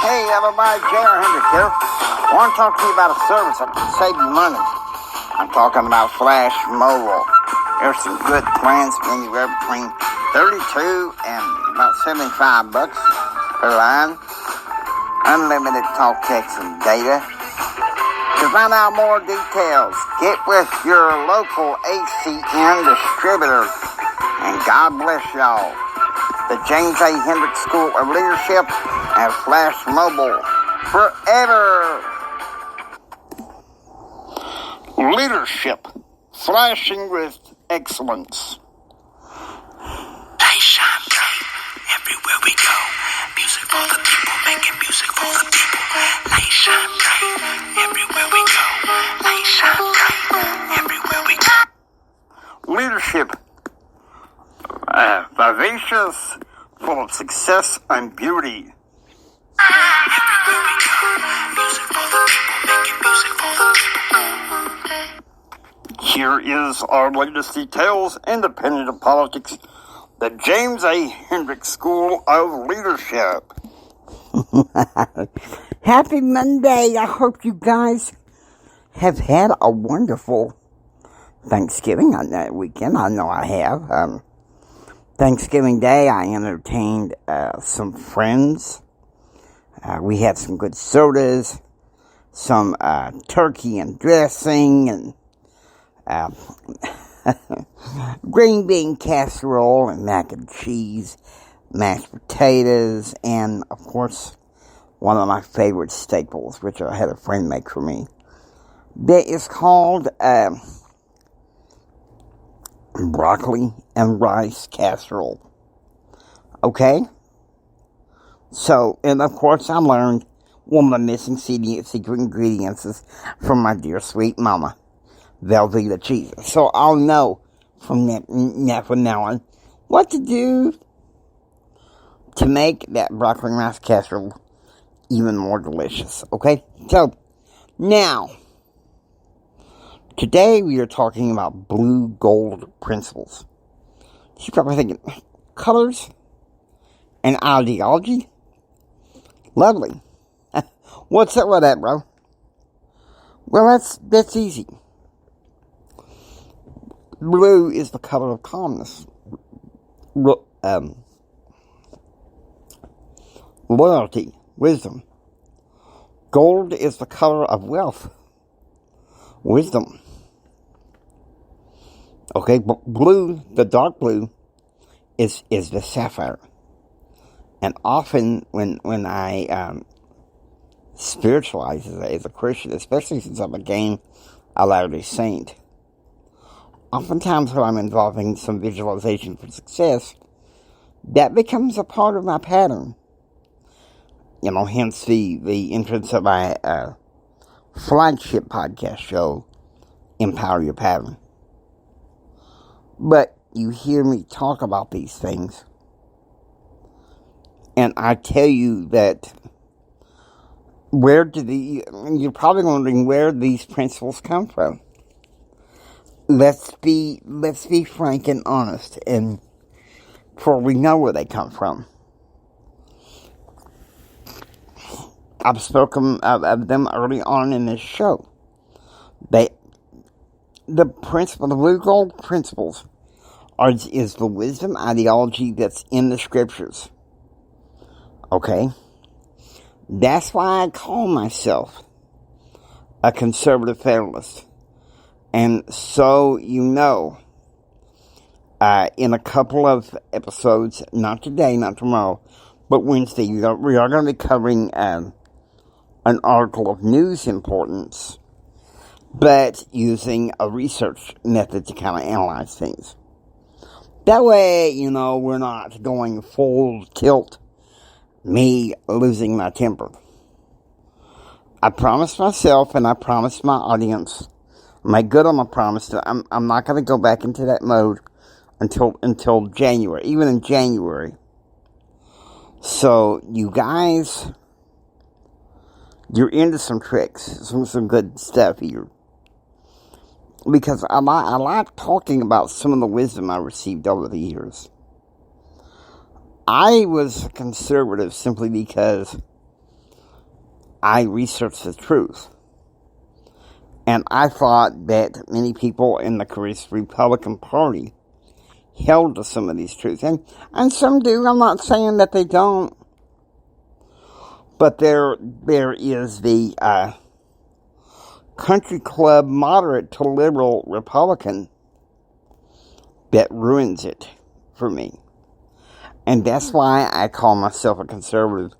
Hey everybody, J.R. Hendrick here. I want to talk to you about a service that can save you money. I'm talking about Flash Mobile. There's some good plans, anywhere between $32 and about $75 per line. Unlimited talk, text, and data. To find out more details, get with your local ACN distributor. And God bless y'all. The James A. Hendrick School of Leadership and Flash Mobile forever. Leadership, flashing with excellence. Light shine bright everywhere we go. Music for the people, making music for the people. Light shine bright everywhere we go. Light shine bright everywhere we go. Leadership, vivacious, full of success and beauty. Everywhere we go. Music for the people, making music for the people. Here is our latest details, independent of politics, the James A. Hendrick School of Leadership. Happy Monday. I hope you guys have had a wonderful Thanksgiving on that weekend. I know I have. Thanksgiving Day, I entertained some friends. We had some good sodas, some turkey and dressing, and green bean casserole and mac and cheese, mashed potatoes, and, of course, one of my favorite staples, which I had a friend make for me. That is called broccoli and rice casserole. Okay? So, and of course I learned one of the missing secret ingredients is from my dear sweet mama, Velveeta cheese. So I'll know from now on what to do to make that broccoli and rice casserole even more delicious. Okay? So, now, today we are talking about blue gold principles. You're probably thinking, colors and ideology? Lovely. What's up with that, bro? Well, that's easy. Blue is the color of calmness, loyalty, wisdom. Gold is the color of wealth, wisdom. Okay, blue, the dark blue, is the sapphire. And often when I spiritualize as a Christian, especially since I became a Latter-day Saint, oftentimes when I'm involving some visualization for success, that becomes a part of my pattern. Hence the entrance of my flagship podcast show, Empower Your Pattern. But you hear me talk about these things, and I tell you that you're probably wondering where these principles come from. Let's be frank and honest, and for we know where they come from. I've spoken of them early on in this show. The blue gold principles is the wisdom ideology that's in the scriptures. Okay? That's why I call myself a conservative federalist. And so in a couple of episodes, not today, not tomorrow, but Wednesday, we are going to be covering an article of news importance, but using a research method to kind of analyze things. That way, we're not going full tilt, me losing my temper. I promised myself and I promised my audience, make good on my promise, that I'm not going to go back into that mode until January, even in January. So, you guys, you're into some tricks, some good stuff here. Because I like talking about some of the wisdom I received over the years. I was conservative simply because I researched the truth. And I thought that many people in the Republican Party held to some of these truths. And some do. I'm not saying that they don't. But there is the country club moderate to liberal Republican that ruins it for me. And that's why I call myself a conservative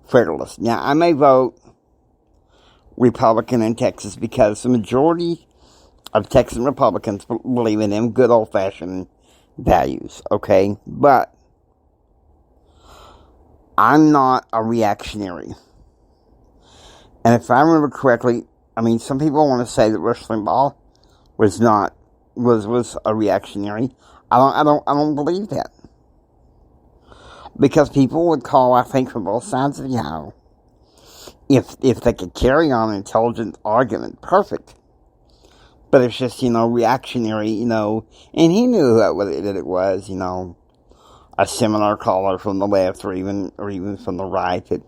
federalist. Now, I may vote Republican in Texas because the majority of Texan Republicans believe in them good old-fashioned values, okay? But I'm not a reactionary. And if I remember correctly, I mean, some people want to say that Rush Limbaugh was a reactionary. I don't believe that. Because people would call, I think, from both sides of the aisle, if they could carry on an intelligent argument, perfect. But it's just, reactionary, and he knew what it was, a seminar caller from the left or even from the right that,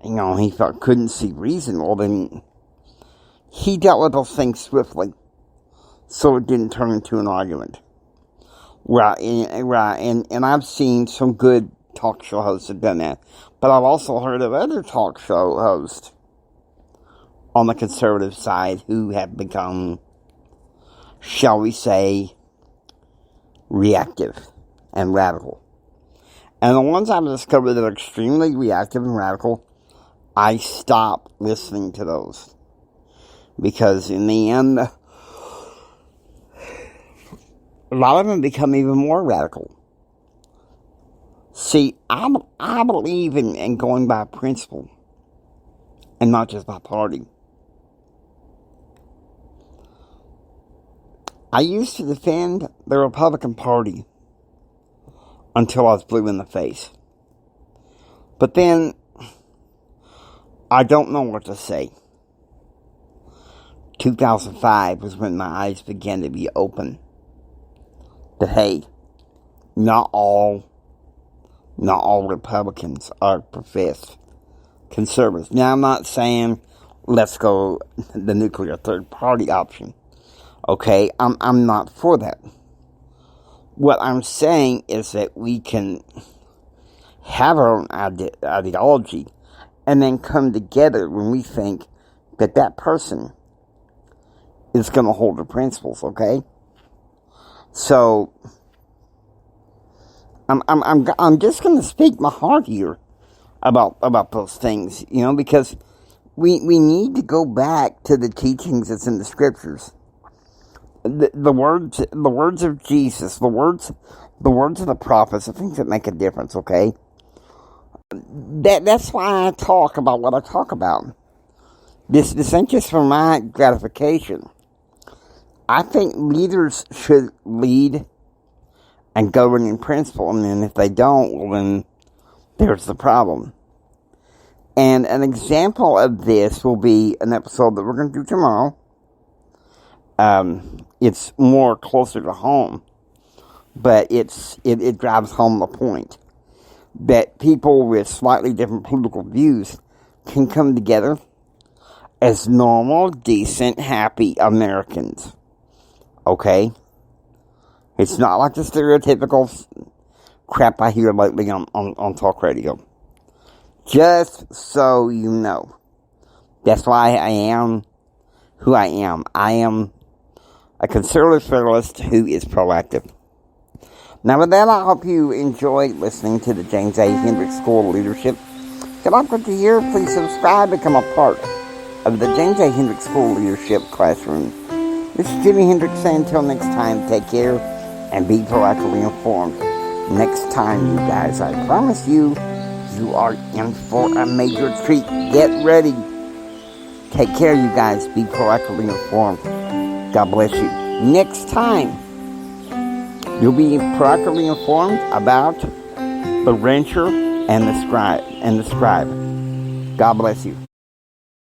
he felt couldn't see reason. Well, then he dealt with those things swiftly, so it didn't turn into an argument. Right, and I've seen some good talk show hosts have done that. But I've also heard of other talk show hosts on the conservative side who have become, shall we say, reactive and radical. And the ones I've discovered that are extremely reactive and radical, I stop listening to those. Because in the end, a lot of them become even more radical. See, I believe in going by principle and not just by party. I used to defend the Republican Party until I was blue in the face. But then, I don't know what to say. 2005 was when my eyes began to be open. That, hey, not all Republicans are professed conservatives. Now, I'm not saying let's go the nuclear third party option. Okay, I'm not for that. What I'm saying is that we can have our own ideology and then come together when we think that person is going to hold the principles, okay? So, I'm just going to speak my heart here about those things, because we need to go back to the teachings that's in the scriptures. The words of Jesus, the words of the prophets, the things that make a difference, okay? That's why I talk about what I talk about. This ain't just for my gratification. I think leaders should lead and govern in principle, and then if they don't, well, then there's the problem. And an example of this will be an episode that we're going to do tomorrow. It's more closer to home, but it drives home the point that people with slightly different political views can come together as normal, decent, happy Americans. Okay? It's not like the stereotypical crap I hear lately on talk radio. Just so you know. That's why I am who I am. I am a conservative federalist who is proactive. Now with that, I hope you enjoyed listening to the James A. Hendricks School of Leadership. If you like what you hear, please subscribe, become a part of the James A. Hendricks School of Leadership classroom. This is Jimi Hendrix saying until next time, take care and be proactively informed. Next time, you guys, I promise you, you are in for a major treat. Get ready. Take care, you guys. Be proactively informed. God bless you. Next time, you'll be proactively informed about the rancher and the scribe. God bless you.